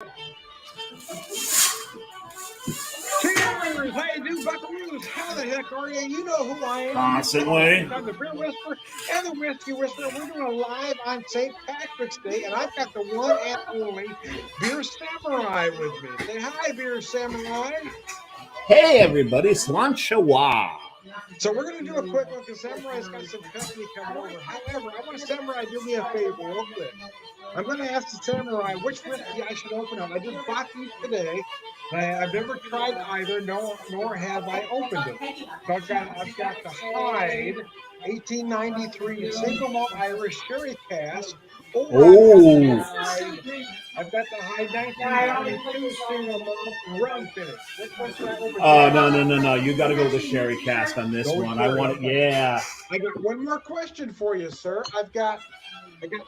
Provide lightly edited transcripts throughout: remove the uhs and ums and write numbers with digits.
Cheers! How you do, Buckaroos? How the heck are you? You know who I am. Constantly. I'm the Beer Whisperer and the Whiskey Whisperer. We're doing a live on St. Patrick's Day, and I've got the one and only Beer Samurai with me. Say hi, Beer Samurai. Hey, everybody, Slanchawa. So we're going to do a quick one because Samurai's got some company coming over. However, I want Samurai to do me a favor real quick. I'm going to ask the Samurai which whiskey I should open up. I just bought these today. I've never tried either, nor have I opened them. So I've got the Hyde 1893 single malt Irish sherry cask. I've got the Hyde 1992 single malt rum finish. Which one should I open? No. You got to go with the sherry cask on this one. I want it. Yeah. I got one more question for you, sir. I got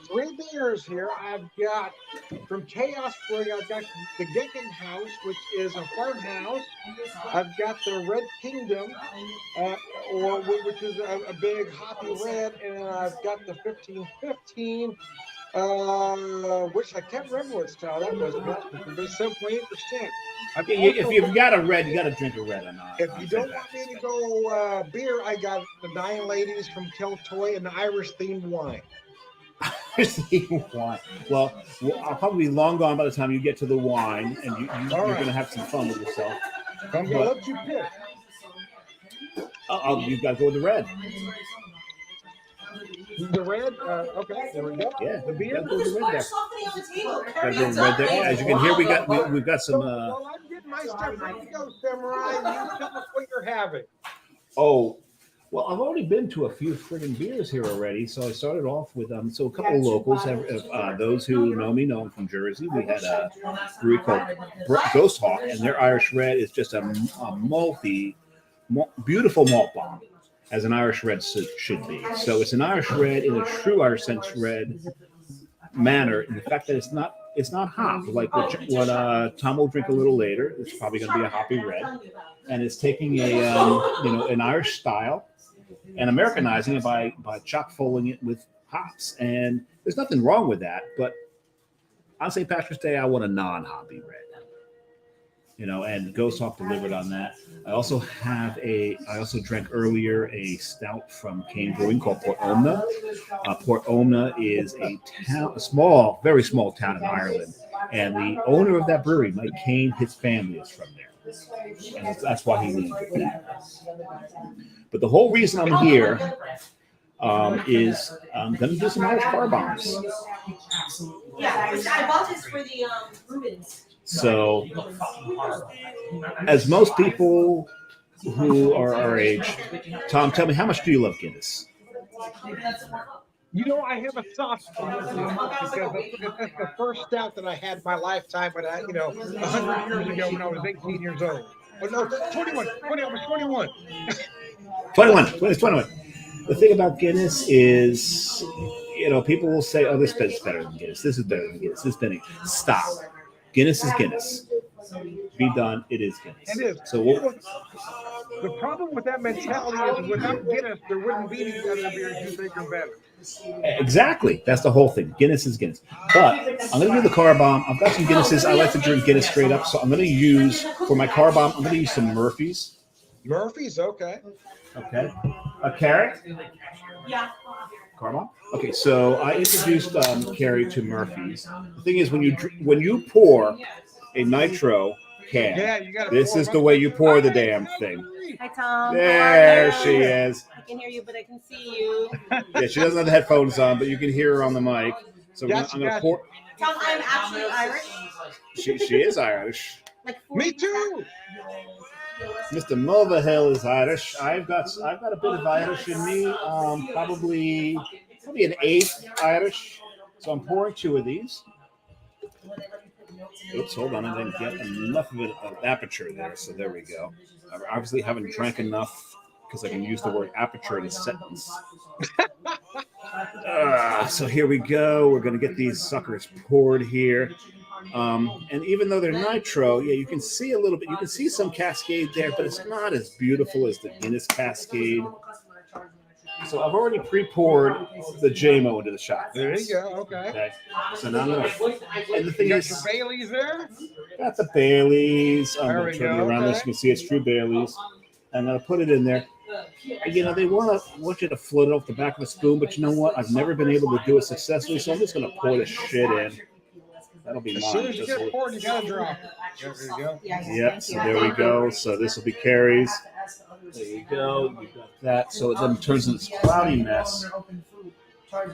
three beers here. I've got from Chaos Brewing. I've got the Gecken House, which is a farmhouse. I've got the Red Kingdom, which is a big hoppy red, and I've got the 1515. Which I can't remember what style that was, but it's 7.8%. If you've got a red, you got to drink a red or not. If you don't want me to go beer, I got the Dying Ladies from Keltoy and the Irish themed wine. Well, I'll probably be long gone by the time you get to the wine, and you're going to have some fun with yourself. I'm going to let you pick. You've got to go with the red. The red? Okay, there we go. Yeah, the beer. As you can hear, we've got some. Well, I'm getting my stuff ready to go, Samurai. You tell us what you're having. Oh, well, I've already been to a few friggin' beers here already. So I started off with a couple of locals. Those who know me know I'm from Jersey. We had a brewery called Ghost Hawk, and their Irish Red is just a beautiful malt bomb, as an Irish Red should be. So it's an Irish Red in a true Irish sense red manner, in the fact that it's not hop like what Tom will drink a little later. It's probably going to be a hoppy red, and it's taking an Irish style and Americanizing it by chock fulling it with hops. And there's nothing wrong with that, but on St. Patrick's Day, I want a non-hoppy red. And Ghost Hawk delivered on that. I also drank earlier a stout from Kane Brewing called Port Omna. Port Omna is a very small town in Ireland, and the owner of that brewery, Mike Kane, his family is from there, and that's why he named it that. But the whole reason I'm here is I'm going to do some Irish car bombs. Yeah, I bought this for the Rubens. So, as most people who are our age, Tom, tell me, how much do you love Guinness? I have a soft spot because that's the first stout that I had in my lifetime, but 100 years ago when I was 18 years old. Oh, no, 21. When I was 21. 21. The thing about Guinness is, people will say, oh, this is better than Guinness. This is better than Guinness. This is better. Stop. Guinness is Guinness. Be done. It is Guinness. It is. So the problem with that mentality is without Guinness, there wouldn't be any other beers you think are better. Exactly. That's the whole thing. Guinness is Guinness. But I'm going to do the car bomb. I've got some Guinnesses. I like to drink Guinness straight up. So I'm going to use, for my car bomb, I'm going to use some Murphy's. Murphy's, okay. Okay. A carrot? Yeah. Car bomb? Okay, so I introduced Carrie to Murphy's. The thing is, when you pour a nitro can, this is the way you pour the damn thing. Hi, Tom. There she is. I can hear you, but I can see you. Yeah, she doesn't have the headphones on, but you can hear her on the mic. So I'm going to pour. Tom, I'm actually Irish. She is Irish. Me too. Mr. Mulvihill is Irish. I've got a bit of Irish in me. Probably an 8 Irish. So I'm pouring 2 of these. Oops, hold on. I didn't get enough of aperture there. So there we go. I obviously haven't drank enough because I can use the word aperture in a sentence. So here we go. We're going to get these suckers poured here. And even though they're nitro, you can see a little bit. You can see some cascade there, but it's not as beautiful as the Guinness Cascade. So I've already pre-poured the JMO into the shot. There you go. Okay. Okay. So now I'm gonna. And the thing You got is, your Baileys there? got the Baileys. I'm There gonna we turn it go, around. okay. As you can see, it's true Baileys. I'm gonna put it in there. You know, they want you to float it off the back of a spoon, but you know what? I've never been able to do it successfully, so I'm just gonna pour this shit in. That'll be As mine. soon as you Just a get little- poured, you gotta drop it. There you go. Yep. So there we go. So this will be Carrie's. There you go. You got that. So it then turns into this cloudy mess.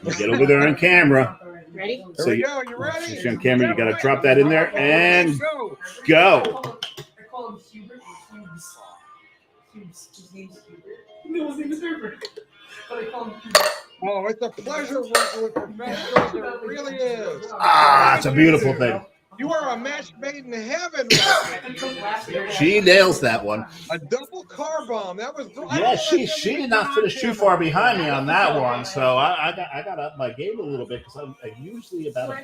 You get over there on camera. Ready? There So we you, go. You ready? since you're on camera, you got to drop that in there and Go. go. I call him Hubert. His name's Hubert. No, his name is Herbert. But I call him Hubert. Oh, it's a pleasure working with professionals. It really is. Ah, it's a beautiful thing. You are a match made in heaven. She nails that one. A double car bomb. That was. Yeah, she did not finish too far behind me on that one, so I got up my game a little bit because I'm usually about a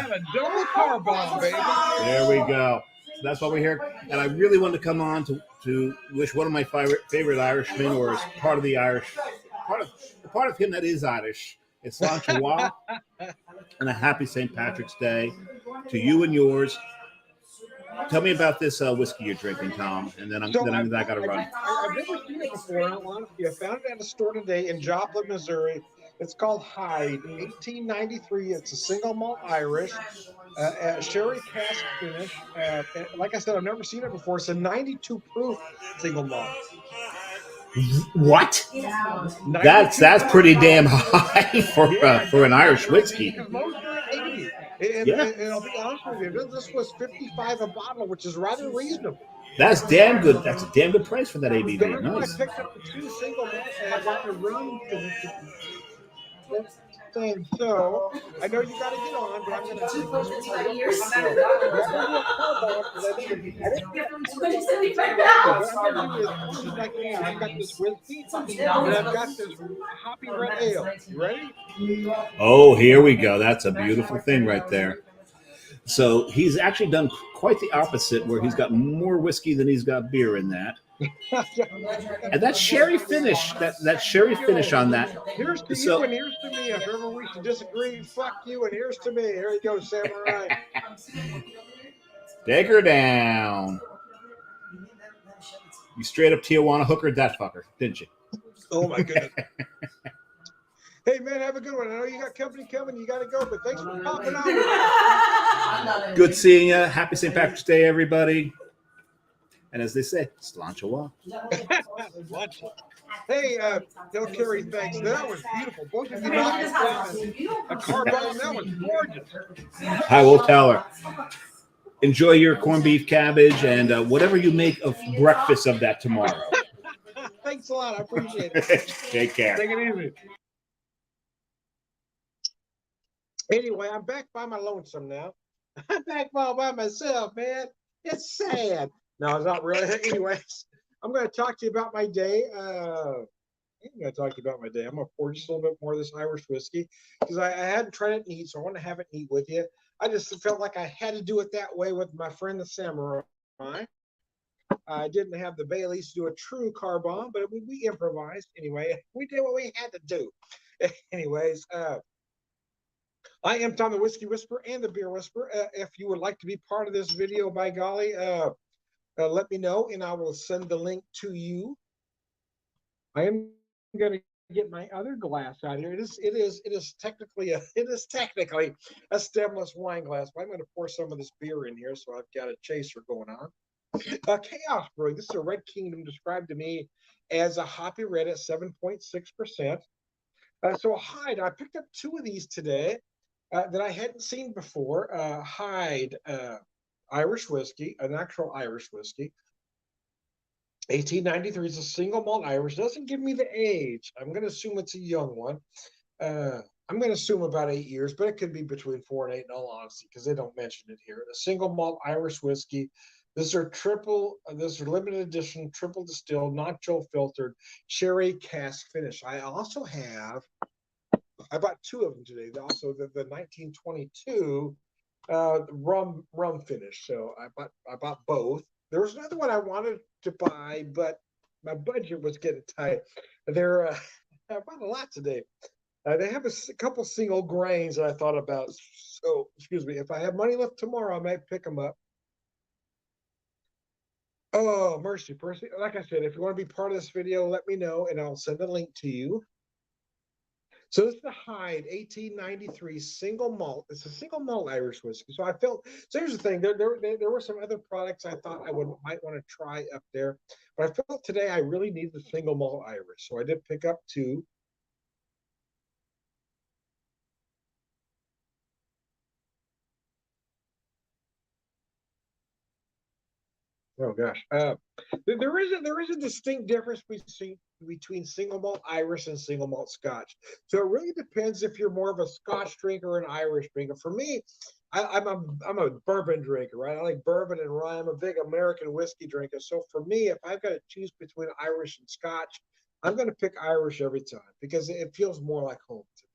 Had a double car bomb, baby. There we go. So that's why we're here, and I really wanted to come on to wish one of my favorite Irishmen, or as part of the Irish, part of him that is Irish. It's Lanchawa, and a happy St. Patrick's Day to you and yours. Tell me about this whiskey you're drinking, Tom, and then I got to run. I've never seen it before. In all honesty, I found it at a store today in Joplin, Missouri. It's called Hyde, 1893. It's a single malt Irish, sherry cask finish. Like I said, I've never seen it before. It's a 92 proof single malt. What? That's pretty damn high for an Irish whiskey. Because most are at 80. And I'll be honest with you, this was $55 a bottle, which is rather reasonable. That's damn good. That's a damn good price for that The ABV. reason Nice. I picked up the two single malts and I got the rum thing. So I know you got to get on, but I'm going to take this one real quick. I've got this whiskey and I've got this hoppy red ale. You ready? Oh, here we go. That's a beautiful thing right there. So he's actually done quite the opposite, where he's got more whiskey than he's got beer in that. And that sherry finish, that sherry finish on that. Here's to So- you and here's to me. If ever we should disagree, fuck you and here's to me. Here you go, Samurai. Take her down. You straight up Tijuana hookered that fucker, didn't you? Oh my goodness. Hey man, have a good one. I know you got company coming. You got to go, but thanks for popping out. Good seeing you. Happy St. Patrick's Day, everybody. And as they say, Slanchawa. Hey, Del Carey, thanks. That was beautiful. Both of you knocked it down. A car bomb, that was gorgeous. I will tell her. Enjoy your corned beef cabbage and whatever you make of breakfast of that tomorrow. Thanks a lot. I appreciate it. Take care. Take it easy. Anyway, I'm back by my lonesome now. I'm back all by myself, man. It's sad. No, it's not really. Anyways, I'm going to talk to you about my day. I'm going to talk to you about my day. I'm going to pour just a little bit more of this Irish whiskey because I hadn't tried it neat, so I want to have it neat with you. I just felt like I had to do it that way with my friend the Samurai. I didn't have the Baileys to do a true car bomb, but we improvised. Anyway, we did what we had to do. Anyways, I am Tom the Whiskey Whisperer and the Beer Whisperer. If you would like to be part of this video, by golly, let me know and I will send the link to you. I am going to get my other glass out here. It is technically a stemless wine glass, but I'm going to pour some of this beer in here, so I've got a chaser going on. Chaos Brewing. This is a Red Kingdom, described to me as a hoppy red at 7.6%. So Hyde, I picked up two of these today that I hadn't seen before. Hyde Irish whiskey, an actual Irish whiskey. 1893 is a single malt Irish. Doesn't give me the age. I'm going to assume it's a young one. I'm going to assume about 8 years, but it could be between 4 and 8 in all honesty, because they don't mention it here. A single malt Irish whiskey. This is limited edition, triple distilled, not Joe filtered, sherry cask finish. I bought two of them today. Also, the 1922 rum finish. So I bought both. There was another one I wanted to buy, but my budget was getting tight. They're I bought a lot today. They have a couple single grains that I thought about. So, excuse me, if I have money left tomorrow, I might pick them up. Oh, mercy, Percy. Like I said, if you want to be part of this video, let me know and I'll send a link to you. So this is the Hyde 1893 single malt. It's a single malt Irish whiskey. So I felt, so here's the thing. There were some other products I thought might want to try up there. But I felt today I really need the single malt Irish. So I did pick up two. Oh gosh, there is a distinct difference between single malt Irish and single malt Scotch. So it really depends if you're more of a Scotch drinker or an Irish drinker. For me, I'm a bourbon drinker, right? I like bourbon and rye. I'm a big American whiskey drinker. So for me, if I've got to choose between Irish and Scotch, I'm going to pick Irish every time because it feels more like home to me.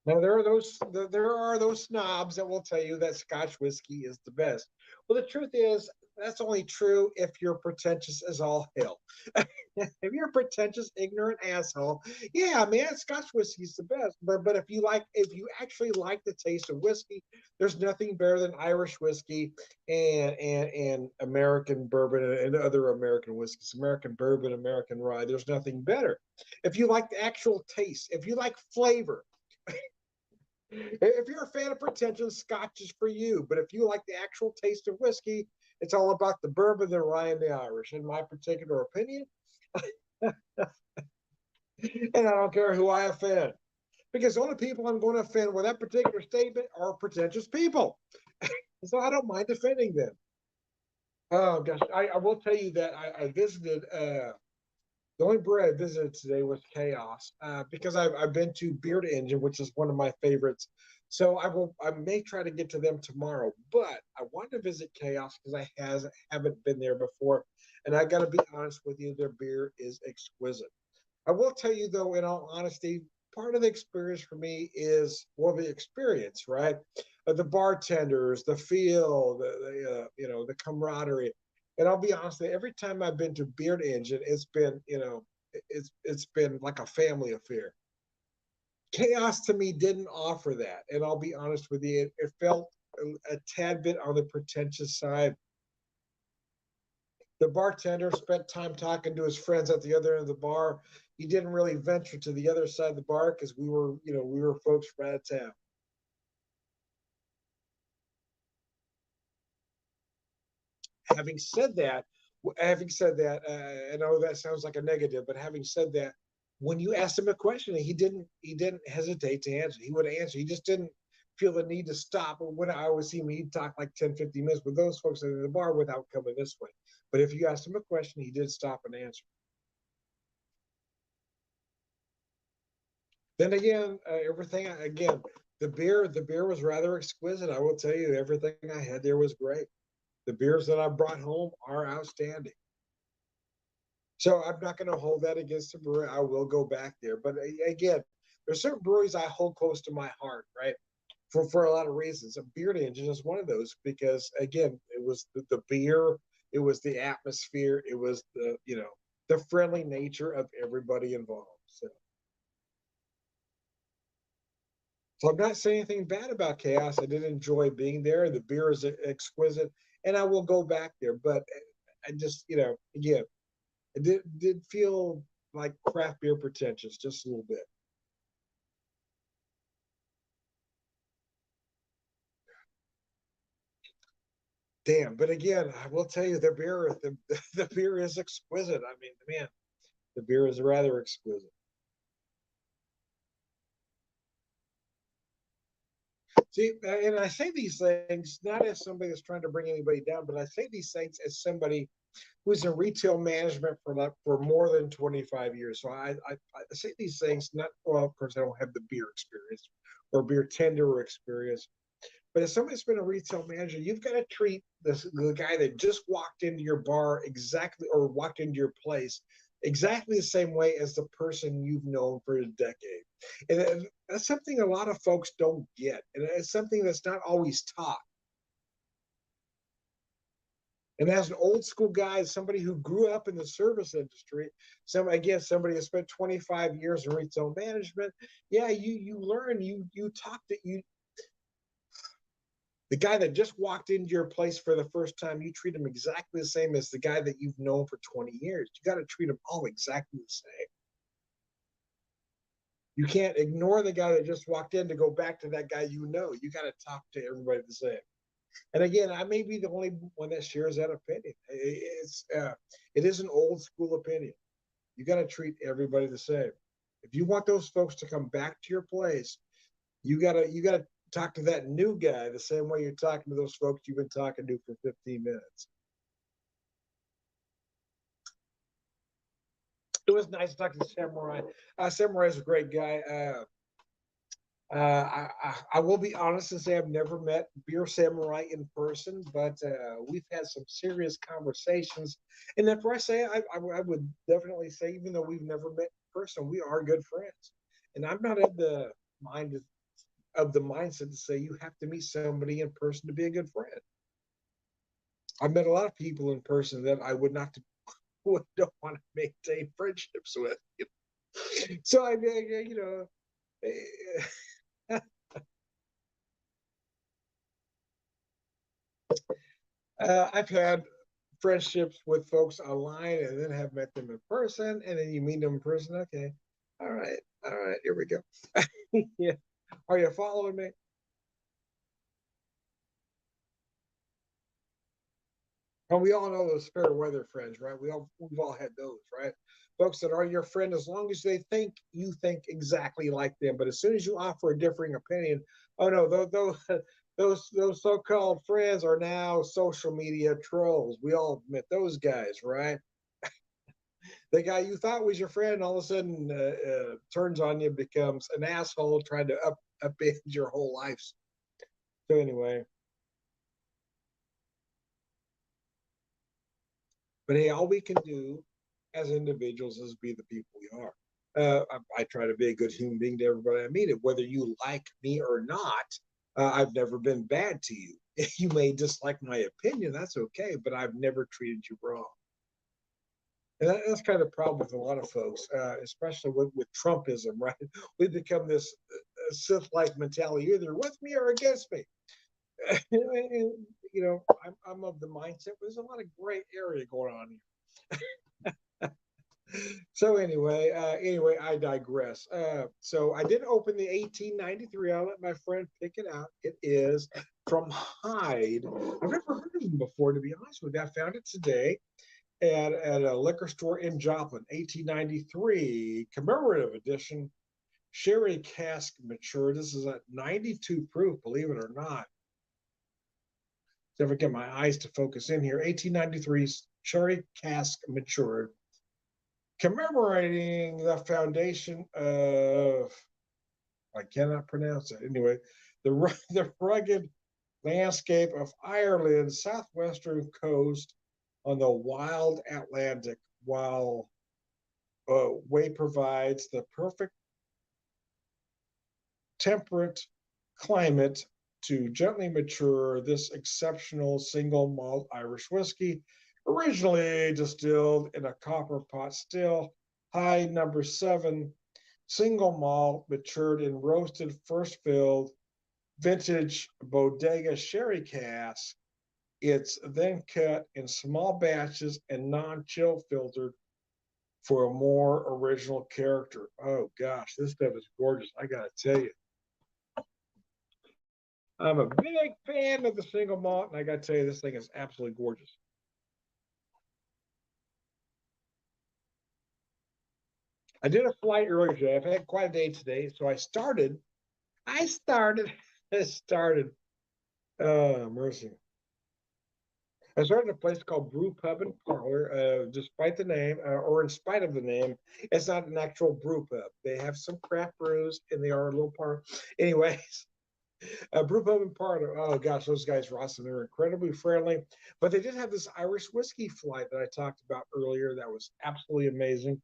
Now there are those snobs that will tell you that Scotch whiskey is the best. Well, the truth is that's only true if you're pretentious as all hell. If you're a pretentious, ignorant asshole, yeah, man, Scotch whiskey is the best. But if you actually like the taste of whiskey, there's nothing better than Irish whiskey and American bourbon and other American whiskeys, American bourbon, American rye. There's nothing better. If you like the actual taste, if you like flavor, if you're a fan of pretension, Scotch is for you. But if you like the actual taste of whiskey, it's all about the bourbon, the rye, and the Irish, in my particular opinion. And I don't care who I offend, because the only people I'm going to offend with that particular statement are pretentious people. So I don't mind offending them. Oh gosh, I will tell you that I visited. The only brewery I visited today was Chaos because I've been to Beard Engine, which is one of my favorites. So I may try to get to them tomorrow, but I wanted to visit Chaos because haven't been there before, and I got to be honest with you, their beer is exquisite. I will tell you though, in all honesty, part of the experience for me is well the experience, right? The bartenders, the feel, the camaraderie. And I'll be honest, every time I've been to Beard Engine, it's been it's been like a family affair. Chaos to me didn't offer that, and I'll be honest with you, it felt a tad bit on the pretentious side. The bartender spent time talking to his friends at the other end of the bar. He didn't really venture to the other side of the bar because we were folks from out of town. Having said that, I know that sounds like a negative, but having said that, when you asked him a question, he didn't hesitate to answer. He would answer. He just didn't feel the need to stop. Or when I always see him, he'd talk like 10, 15 minutes with those folks in the bar without coming this way. But if you asked him a question, he did stop and answer. Then again, everything again, the beer was rather exquisite. I will tell you, everything I had there was great. The beers that I brought home are outstanding. So I'm not going to hold that against the brewery. I will go back there. But again, there's certain breweries I hold close to my heart, right? For a lot of reasons. A Beard Engine is one of those because again, it was the beer, it was the atmosphere, it was the friendly nature of everybody involved. So I'm not saying anything bad about Chaos. I did enjoy being there. The beer is exquisite, and I will go back there. But I just, again, it did feel like craft beer pretentious just a little bit. Damn, but again, I will tell you the beer is exquisite. I mean, man, the beer is rather exquisite. See, and I say these things not as somebody that's trying to bring anybody down, but I say these things as somebody who's in retail management for more than 25 years. So I say these things not well, of course I don't have the beer experience or beer tender experience, but as somebody that's been a retail manager, you've got to treat the guy that just walked into your bar exactly or walked into your place exactly the same way as the person you've known for a decade. And that's something a lot of folks don't get. And it's something that's not always taught. And as an old school guy, somebody who grew up in the service industry, somebody who spent 25 years in retail management, yeah, you learn, you talk to you. The guy that just walked into your place for the first time, you treat him exactly the same as the guy that you've known for 20 years. You got to treat them all exactly the same. You can't ignore the guy that just walked in to go back to that guy you know. You got to talk to everybody the same. And again, I may be the only one that shares that opinion. It is an old school opinion. You got to treat everybody the same. If you want those folks to come back to your place, you gotta talk to that new guy the same way you're talking to those folks you've been talking to for 15 minutes. It was nice to talk to Samurai. Samurai is a great guy. I will be honest and say I've never met Beer Samurai in person, but we've had some serious conversations. And after I say I would definitely say, even though we've never met in person, we are good friends. And I'm not of the mindset to say you have to meet somebody in person to be a good friend. I've met a lot of people in person that I don't want to maintain friendships with. So I've had friendships with folks online and then have met them in person, and then you meet them in person. Okay, all right, here we go. Yeah, are you following me? And we all know those fair weather friends, right? We've all had those, right? Folks that are your friend as long as they think you think exactly like them. But as soon as you offer a differing opinion, oh no, those so-called friends are now social media trolls. We all met those guys, right? The guy you thought was your friend all of a sudden turns on you, becomes an asshole, trying to upend your whole life. So anyway. But hey, all we can do as individuals is be the people we are. I try to be a good human being to everybody I meet. Whether you like me or not, I've never been bad to you. If you may dislike my opinion, that's okay, but I've never treated you wrong. And that's kind of the problem with a lot of folks, especially with Trumpism, right? We've become this Sith-like mentality. You're either with me or against me. And, I'm of the mindset there's a lot of gray area going on here. So anyway, I digress. So I did open the 1893. I'll let my friend pick it out. It is from Hyde. I've never heard of them before, to be honest with you. I found it today at a liquor store in Joplin. 1893 commemorative edition, sherry cask matured. This is at 92 proof, believe it or not. Never get my eyes to focus in here. 1893 sherry cask matured, commemorating the foundation of, I cannot pronounce it. Anyway, the rugged landscape of Ireland's southwestern coast on the wild Atlantic, while Way provides the perfect temperate climate to gently mature this exceptional single malt Irish whiskey, originally distilled in a copper pot still, Hyde number 7, single malt, matured in roasted first filled vintage bodega sherry cask. It's then cut in small batches and non-chill filtered for a more original character. Oh gosh, this stuff is gorgeous. I gotta tell you. I'm a big fan of the single malt, and I got to tell you, this thing is absolutely gorgeous. I did a flight earlier today. I've had quite a day today, so I started. Oh, mercy. I started a place called Brew Pub and Parlor. Despite the name, or in spite of the name, it's not an actual brew pub. They have some craft brews, and they are a little part. Anyways, Brew Pub and Parlor. Oh gosh, those guys were awesome. They're incredibly friendly. But they did have this Irish whiskey flight that I talked about earlier. That was absolutely amazing.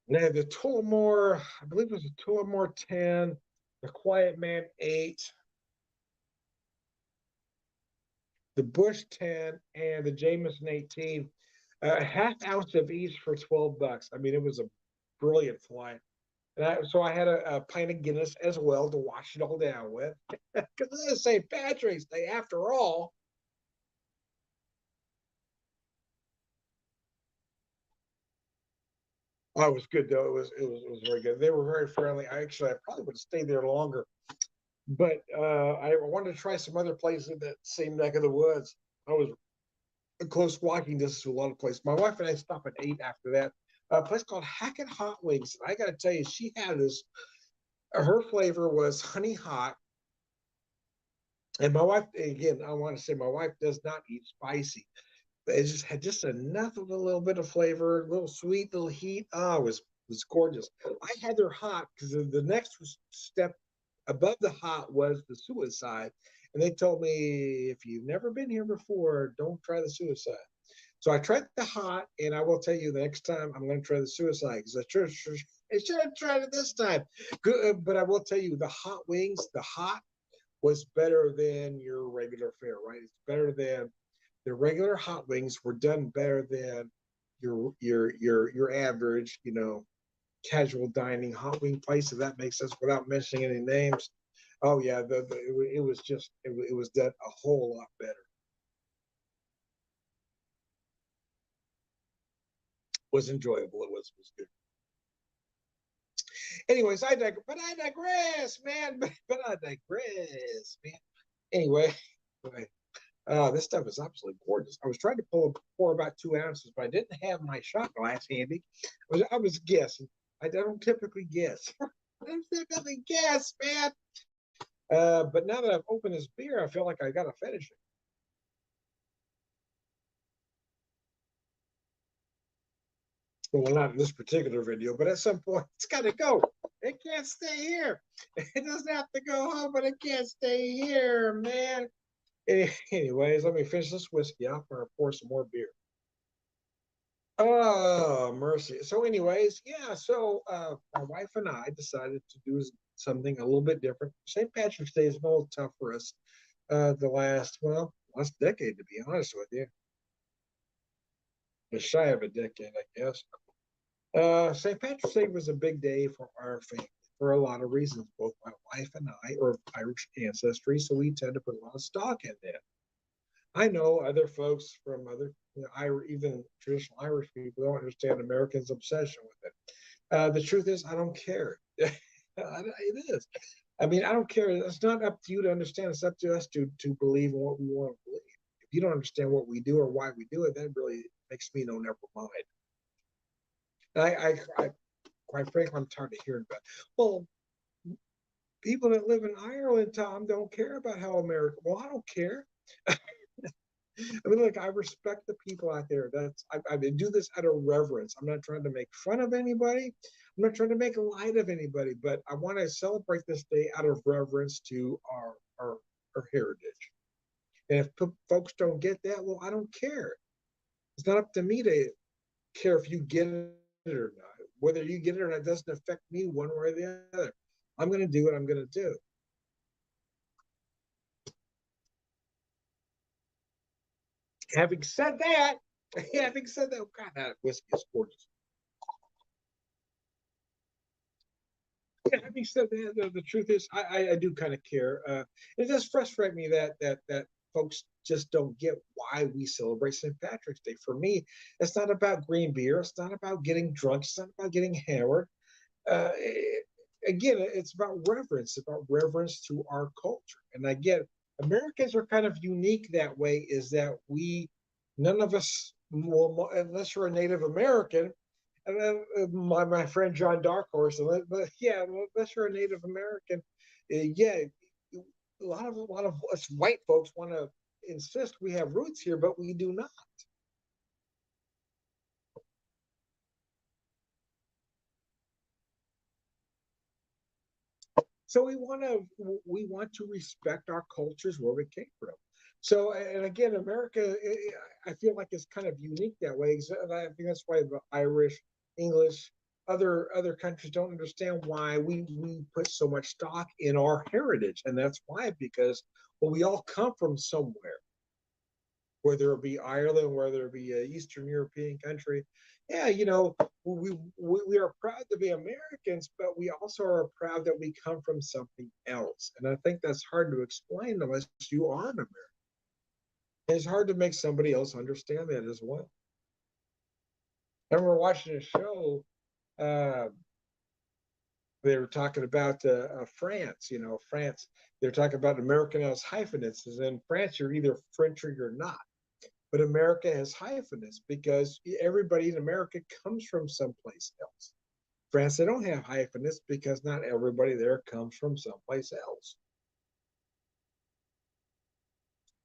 Now the Tullamore, I believe it was a Tullamore 10, the Quiet Man 8, the Bush 10, and the Jameson 18. A half ounce of each for $12. I mean, it was a brilliant flight. So I had a pint of Guinness as well to wash it all down with. Because it's St. Patrick's Day after all. Oh, it was good though. It was very good. They were very friendly. I probably would have stayed there longer, but I wanted to try some other places in that same neck of the woods. I was a close walking distance to a lot of places. My wife and I stopped at 8 after that. A place called Hackett Hot Wings. And I got to tell you, she had this. Her flavor was honey hot. And my wife, again, I want to say my wife does not eat spicy. But it just had just enough of a little bit of flavor, a little sweet, little heat. Oh, it was gorgeous. I had their hot because the next step above the hot was the suicide. And they told me if you've never been here before, don't try the suicide. So I tried the hot, and I will tell you the next time I'm going to try the suicide because I should have tried it this time. Good, but I will tell you the hot wings, the hot was better than your regular fare, right? It's better than the regular hot wings were done better than your average, casual dining hot wing place, if that makes sense, without mentioning any names. Oh yeah, it was just it was done a whole lot better. Was enjoyable. It was good. Anyways, but I digress, man. But I digress, man. Anyway, this stuff is absolutely gorgeous. I was trying to pour about 2 ounces, but I didn't have my shot glass handy. I was guessing. I don't typically guess. I don't typically guess, man. But now that I've opened this beer, I feel like I gotta finish it. Well, not in this particular video, but at some point it's gotta go. It can't stay here. It doesn't have to go home, but it can't stay here, man. Anyways, let me finish this whiskey off and pour some more beer. Oh, mercy. So, anyways, yeah, so my wife and I decided to do something a little bit different. St. Patrick's Day is a little tough for us last decade, to be honest with you. Just shy of a decade, I guess. St. Patrick's Day was a big day for our family for a lot of reasons. Both my wife and I are of Irish ancestry, so we tend to put a lot of stock in that. I know other folks from other, even traditional Irish people don't understand Americans' obsession with it. The truth is, I don't care. It is. I mean, I don't care. It's not up to you to understand. It's up to us to believe in what we want to believe. If you don't understand what we do or why we do it, that really makes me no never mind. I quite frankly, I'm tired of hearing about. Well, people that live in Ireland, Tom, don't care about how America. Well, I don't care. I mean, look, I respect the people out there. I do this out of reverence. I'm not trying to make fun of anybody. I'm not trying to make light of anybody, but I want to celebrate this day out of reverence to our heritage. And if folks don't get that, well, I don't care. It's not up to me to care if you get it or not. Whether you get it or not doesn't affect me one way or the other. I'm going to do what I'm going to do. Having said that, oh God, that whiskey is gorgeous. Having said that, the truth is, I do kind of care. It does frustrate me that folks just don't get why we celebrate St. Patrick's Day. For me, it's not about green beer. It's not about getting drunk. It's not about getting hammered. Uh, Again, it's about reverence. It's about reverence to our culture. And again, Americans are kind of unique that way. Is that none of us, well, unless you're a Native American, my friend John Darkhorse, but yeah, unless you're a Native American, yeah, a lot of us white folks want to insist we have roots here, but we do not. So we want to respect our cultures where we came from. So and again, America, I feel like it's kind of unique that way. I think that's why the Irish, English, other countries don't understand why we put so much stock in our heritage, and that's why, because well, we all come from somewhere, whether it be Ireland, whether it be an Eastern European country. Yeah, we are proud to be Americans, but we also are proud that we come from something else. And I think that's hard to explain unless you are an American. It's hard to make somebody else understand that as well. I remember watching a show. Uh, they were talking about France. France. They're talking about American has hyphenates. In France, you're either French or you're not. But America has hyphenates because everybody in America comes from someplace else. France, they don't have hyphenates because not everybody there comes from someplace else.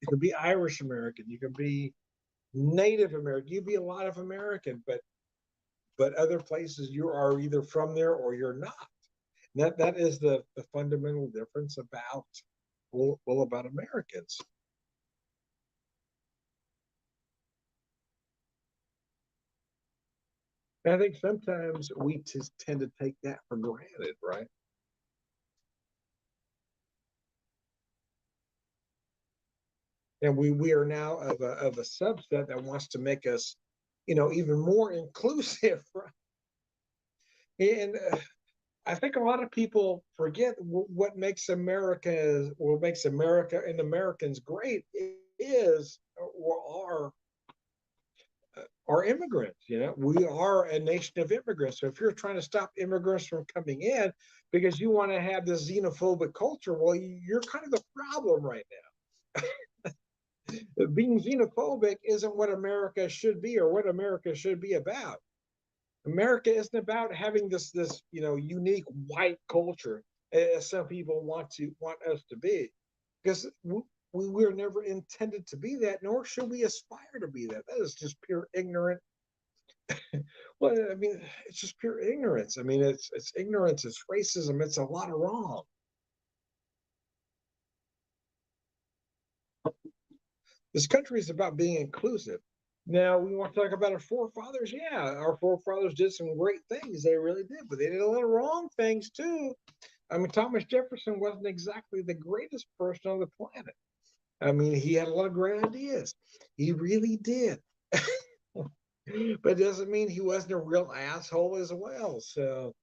You can be Irish American, you can be Native American, you can be a lot of American, but other places you are either from there or you're not. That is the fundamental difference about about Americans. And I think sometimes we just tend to take that for granted, right? And we are now of a subset that wants to make us, even more inclusive. Right? And I think a lot of people forget what makes America and Americans great is our immigrants. We are a nation of immigrants. So if you're trying to stop immigrants from coming in because you want to have this xenophobic culture, well, you're kind of the problem right now. Being xenophobic isn't what America should be or what America should be about. America isn't about having this unique white culture as some people want us to be, because we were never intended to be that, nor should we aspire to be that. That is just pure ignorant. Well, I mean, it's just pure ignorance. I mean, it's ignorance, it's racism, it's a lot of wrong. This country is about being inclusive. Now, we want to talk about our forefathers. Yeah, our forefathers did some great things. They really did, but they did a lot of wrong things too. I mean, Thomas Jefferson wasn't exactly the greatest person on the planet. I mean, he had a lot of great ideas. He really did. But it doesn't mean he wasn't a real asshole as well. So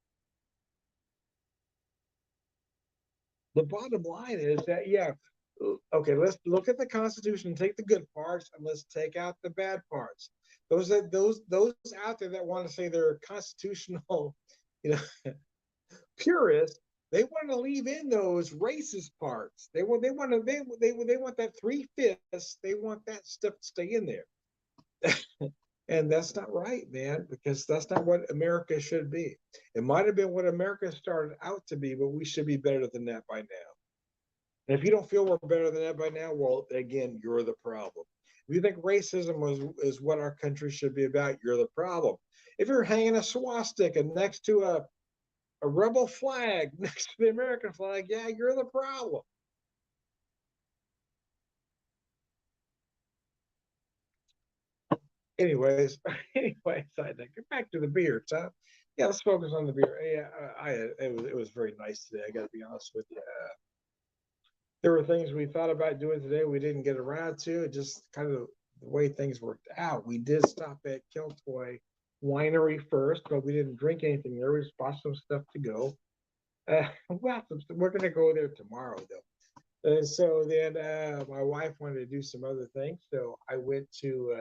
the bottom line is that, yeah, okay, let's look at the Constitution and take the good parts, and let's take out the bad parts. Those out there that want to say they're constitutional, you know, purists, they want to leave in those racist parts. They want that 3/5. They want that stuff to stay in there. And that's not right, man, because that's not what America should be. It might have been what America started out to be, but we should be better than that by now. And if you don't feel we're better than that by now, well, again, you're the problem. If you think racism is what our country should be about, you're the problem. If you're hanging a swastika next to a rebel flag, next to the American flag, yeah, you're the problem. Anyways, get back to the beer, Tom. Yeah, let's focus on the beer. Yeah, it was very nice today. I got to be honest with you. There were things we thought about doing today we didn't get around to. It just kind of the way things worked out. We did stop at Kiltoy Winery first, but we didn't drink anything there. We just bought some stuff to go. We're going to go there tomorrow, though. And so then my wife wanted to do some other things, so I went to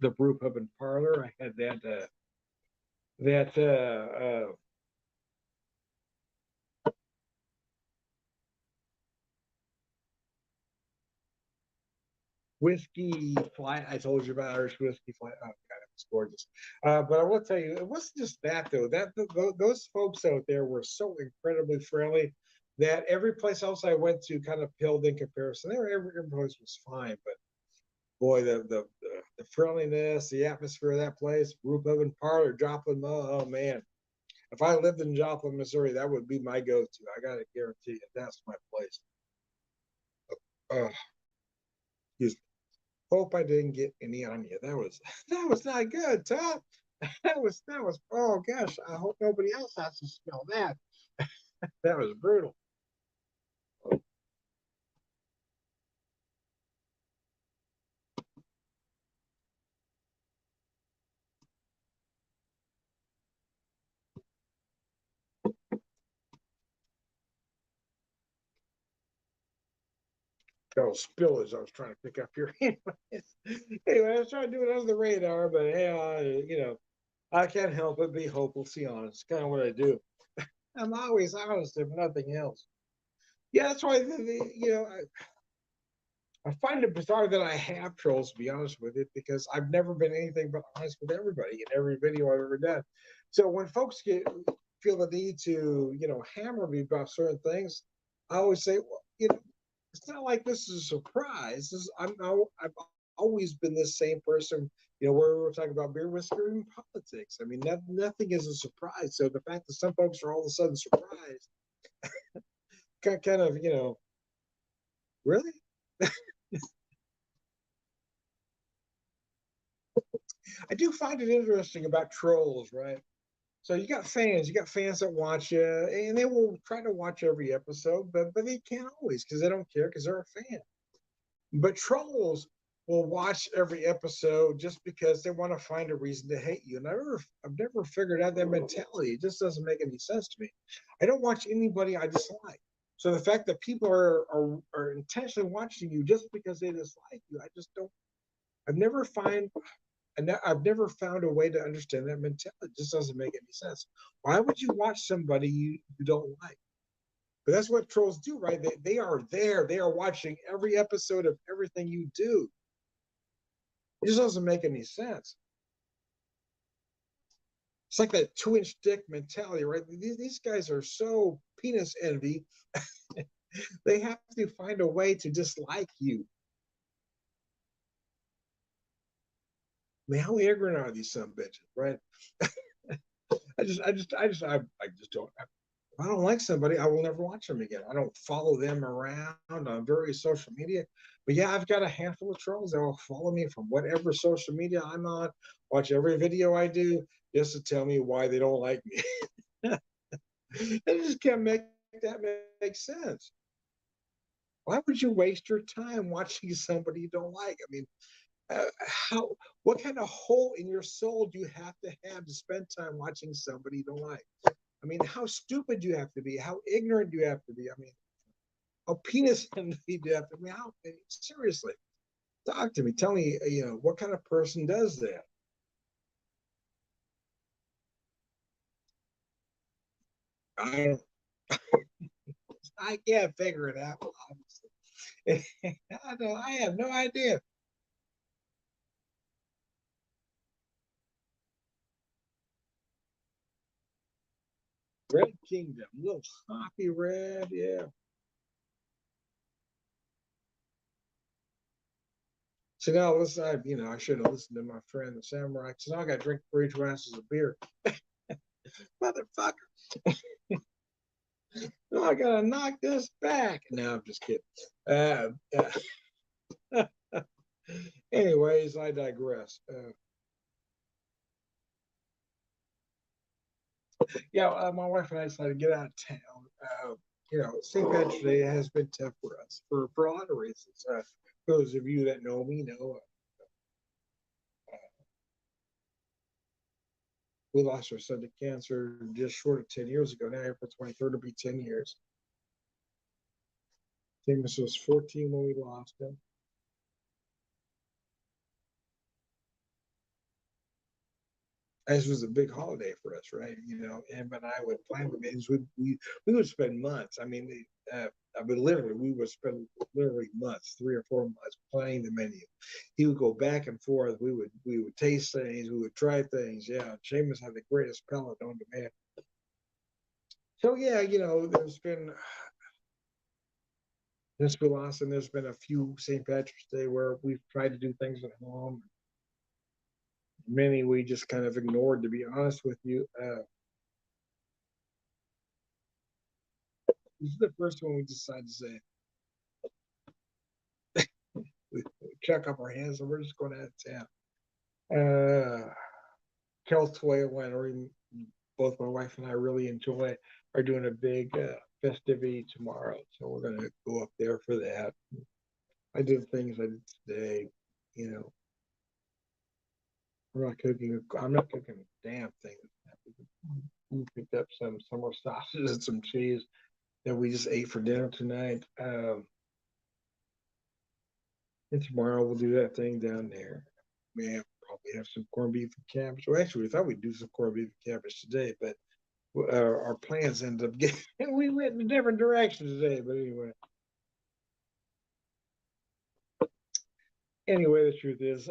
the brew pub and parlor. I had that whiskey flight. I told you about Irish whiskey flight. Oh God, it was gorgeous. But I will tell you, it wasn't just that though. Those folks out there were so incredibly friendly that every place else I went to kind of pilled in comparison. Every place was fine, but boy, the friendliness, the atmosphere of that place, brew pub and parlor, Joplin, oh man. If I lived in Joplin, Missouri, that would be my go-to. I gotta guarantee you, that's my place. Excuse me. Hope I didn't get any on you. That was not good, Tom. That was, oh gosh, I hope nobody else has to smell that. That was brutal. Those spillage I was trying to pick up here. Anyway, I was trying to do it under the radar, but hey, I can't help but be hopeless. See, honest, kind of what I do. I'm always honest, if nothing else. Yeah, that's why I find it bizarre that I have trolls, to be honest with it, because I've never been anything but honest with everybody in every video I've ever done. So when folks feel the need to, hammer me about certain things, I always say, well, it's not like this is a surprise. I've always been this same person. Where we were talking about beer, whisker, and politics. I mean, nothing is a surprise. So the fact that some folks are all of a sudden surprised, kind of, really? I do find it interesting about trolls, right? So you got fans that watch you, and they will try to watch every episode, but they can't always because they don't care because they're a fan. But trolls will watch every episode just because they want to find a reason to hate you. And I've never figured out that mentality. It just doesn't make any sense to me. I don't watch anybody I dislike. So the fact that people are intentionally watching you just because they dislike you, I just don't. I've never find and I've never found a way to understand that mentality. It just doesn't make any sense. Why would you watch somebody you don't like? But that's what trolls do, right? They are there. They are watching every episode of everything you do. It just doesn't make any sense. It's like that 2-inch dick mentality, right? These guys are so penis envy. They have to find a way to dislike you. I mean, how ignorant are these some bitches, right? I just don't. If I don't like somebody, I will never watch them again. I don't follow them around on various social media. But yeah, I've got a handful of trolls that will follow me from whatever social media I'm on, watch every video I do, just to tell me why they don't like me. I just can't make that make sense. Why would you waste your time watching somebody you don't like? I mean, how? What kind of hole in your soul do you have to spend time watching somebody you don't like? I mean, how stupid do you have to be? How ignorant do you have to be? I mean, how penis envy do you have to be? Seriously, talk to me. Tell me, what kind of person does that? I I can't figure it out. Obviously, I have no idea. Red Kingdom, little hoppy red, yeah. So now listen, I should have listened to my friend the samurai. So now I got to drink 3 glasses of beer, motherfucker. No, I gotta knock this back. No, I'm just kidding. Uh, anyways, I digress. Yeah, my wife and I decided to get out of town. St. Patrick's Day has been tough for us for a lot of reasons. Those of you that know me know we lost our son to cancer just short of 10 years ago. Now, April 23rd will be 10 years. Seamus was 14 when we lost him. This was a big holiday for us, right? Em and I would plan the meetings. We would spend months. Literally, we would spend literally months, 3 or 4 months, planning the menu. He would go back and forth. We would taste things. We would try things. Yeah, Seamus had the greatest palate known to man. So yeah, there's been since we lost him, there's been a few St. Patrick's Day where we've tried to do things at home. Many we just kind of ignored, to be honest with you. This is the first one we decided to say we chuck up our hands and we're just going out of town. Kelsoy Winery, both my wife and I really enjoy, are doing a big festivity tomorrow. So we're going to go up there for that. I did things I did today, you know. I'm not cooking a damn thing. We picked up some more sausages and some cheese that we just ate for dinner tonight. And tomorrow we'll do that thing down there. Man, probably have some corned beef and cabbage. Well, actually, we thought we'd do some corned beef and cabbage today, but our plans ended up getting, we went in a different direction today. But anyway, the truth is,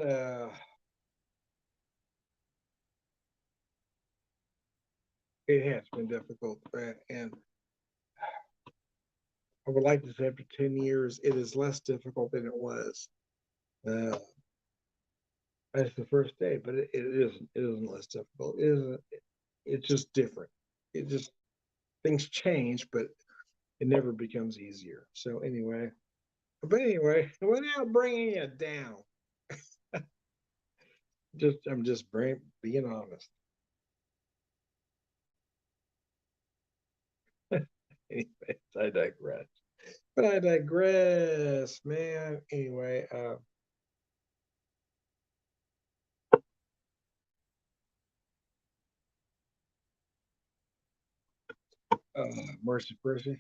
it has been difficult, and I would like to say after 10 years, it is less difficult than it was. That's the first day, but it isn't. It isn't less difficult. It isn't. It's just different. It just things change, but it never becomes easier. So anyway, without bringing it down, I'm just being honest. Anyways, I digress. But I digress, man. Anyway, Mercy Percy.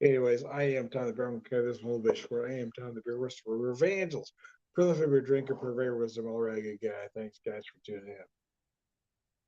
Anyways, I am Tom the Bear. I'm going to cut this a little bit short. I am Tom the Bear. We're evangelists. Prolific drinker, purveyor, wisdom, all right, good guy. Thanks, guys, for tuning in.